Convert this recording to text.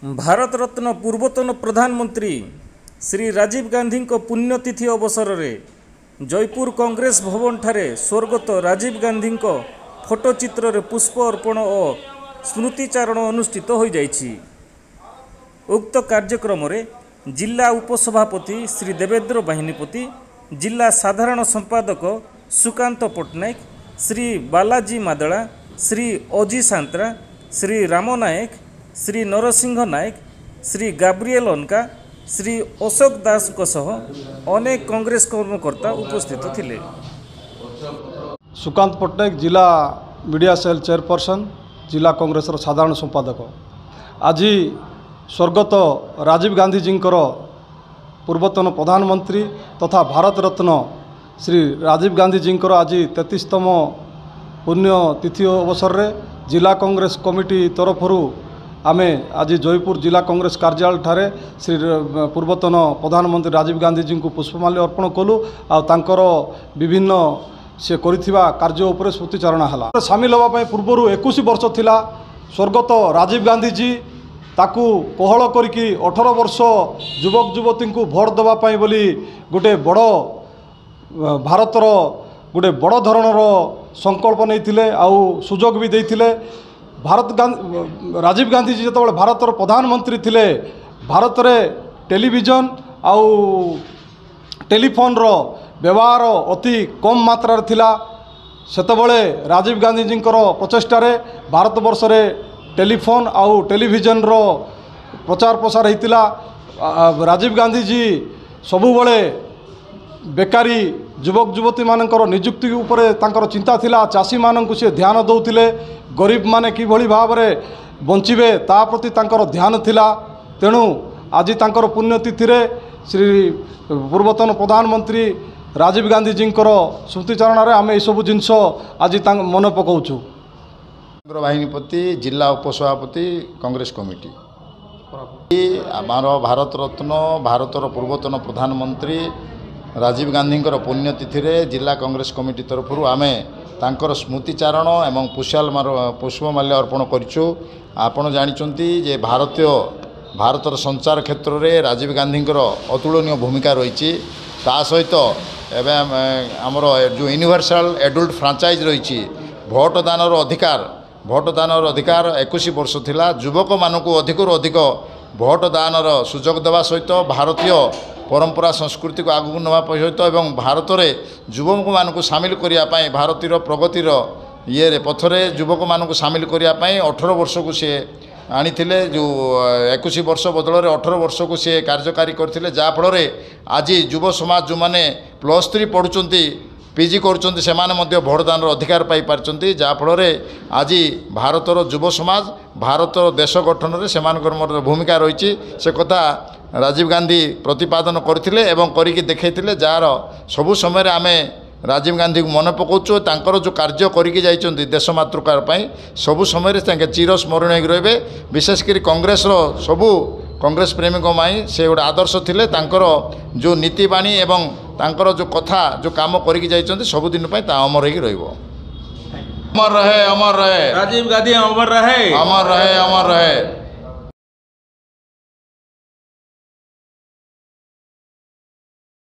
भारत रत्न पूर्वतन प्रधानमंत्री श्री राजीव गांधी पुण्यतिथि अवसर में जयपुर कांग्रेस भवन ठारे स्वर्गत राजीव गांधी फोटोचित्र रे पुष्प अर्पण और स्मृतिचारण अनुष्ठित हो जाइछि। उक्त कार्यक्रम रे जिला उपसभापति श्री देवेंद्र बाहिनीपति, जिला साधारण संपादक सुकांत पट्टनायक, श्री बालाजी मादला, श्री अजी सांत्रा, श्री राम नायक, श्री नरसिंह नायक, श्री गाब्रिएल अनका, श्री अशोक दास सह अनेक कांग्रेस कर्मकर्ता उपस्थित थिले। सुकांत पट्टनायक जिला मीडिया सेल चेयरपर्सन, जिला कांग्रेस साधारण संपादक। आज स्वर्गत राजीव गांधी जी पूर्वतन प्रधानमंत्री तथा भारत रत्न श्री राजीव गांधी जी आज 33तम पुण्यतिथि अवसर में जिला कांग्रेस कमिटी तरफ आमे आज जयपुर जिला कांग्रेस कार्यालय ठारे श्री पूर्वतन प्रधानमंत्री राजीव गांधी जी को पुष्पमाल्य अर्पण कलु। आर विभिन्न से करिथिबा कार्य उपरे स्मृतिचारण हला। सामिल होगा पूर्व 21 वर्ष थिला। स्वर्गत राजीव गांधी जी ताकू कोहल करिकी 18 वर्ष युवक युवती को भोट देवाई बोली गोटे बड़ भारतर गोटे बड़ धरणर संकल्प नहीं आउ सुजोग भी देइथिले। राजीव गांधी जी जो भारतर प्रधानमंत्री थिले, भारत में टेलीविजन आउ टेलीफोन रो व्यवहार अति कम मात्रा थिला। सेतबले राजीव गांधी जी प्रचेष्टार भारत वर्ष में टेलीफोन आउ टेलीविजन रो प्रचार प्रसार होता। राजीव गांधी जी सबुबले बेकारी युवक युवती मानकर नियुक्ति उपरे तांकर चिंता थिला। चाषी मानक से ध्यान दौथिले, गरीब माने किभली भाव में बंचिबे ता प्रति तांकर ध्यान थिला। तेणु आज तांकर पुण्यतिथि रे श्री पूर्वतन प्रधानमंत्री राजीव गांधी जी स्मृतिचारण आम यू जिनस आज मन पकाउछु। बाहिनीपति, जिला उपसभापति, कांग्रेस कमिटी आमार भारत रत्न भारतर पूर्वतन प्रधानमंत्री राजीव गांधी पुण्यतिथि रे जिला कांग्रेस कमिटी तरफ आमे तांकर स्मृतिचारण एवं पुष्पमाल्य अर्पण करिछु। आपण जानिचंती जे भारतर संचार क्षेत्र में राजीव गांधी अतुलनीय भूमिका रही। ता सहित एवं आमर जो यूनिवर्सल एडल्ट फ्रांचाइज रही भोटदानर अधिकार 21 वर्ष थिला। युवक मानक अधिकरू अधिक भोटदानर सुजोग देवा सहित भारतीय परंपरा संस्कृति को आगू नवा सहित एवं भारत में युवक मानक सामिल करने भारतीय प्रगतिर ये पथरे युवक मानक सामिल करने 18 वर्ष को सी आनी जो 21 वर्ष बदल 18 वर्ष को सी कार्यकारी करते, जहाँफल आज युव समाज जो मैंने +3 पढ़ुंट पीजी करुँच से भोटदान अधिकार पाई पार्टी, जहाँफल आज भारतर युव समाज भारत देश गठन में से भूमिका रही से कथा राजीव गांधी प्रतिपादन करथिले एवं करिकी देखैथिले। जार सबु समय आमे राजीव गांधी को मन पकाउछु। तांकर जो कार्य करिकी जाइचंती देश मातृकार पई सबु समय तांके चिर स्मरणीय रहिबे। विशेषकर कांग्रेस सबु कांग्रेस प्रेमी माई से गोटे आदर्श थिले। तांकर जो नीतिबाणी एवं तांकर जो कथा जो काम करिकी जाइचंती सबुदिन पई ता अमर होई रहिबो। अमर रहे, अमर रहे राजीव गांधी, अमर रहे, अमर रहे, अमर रहे।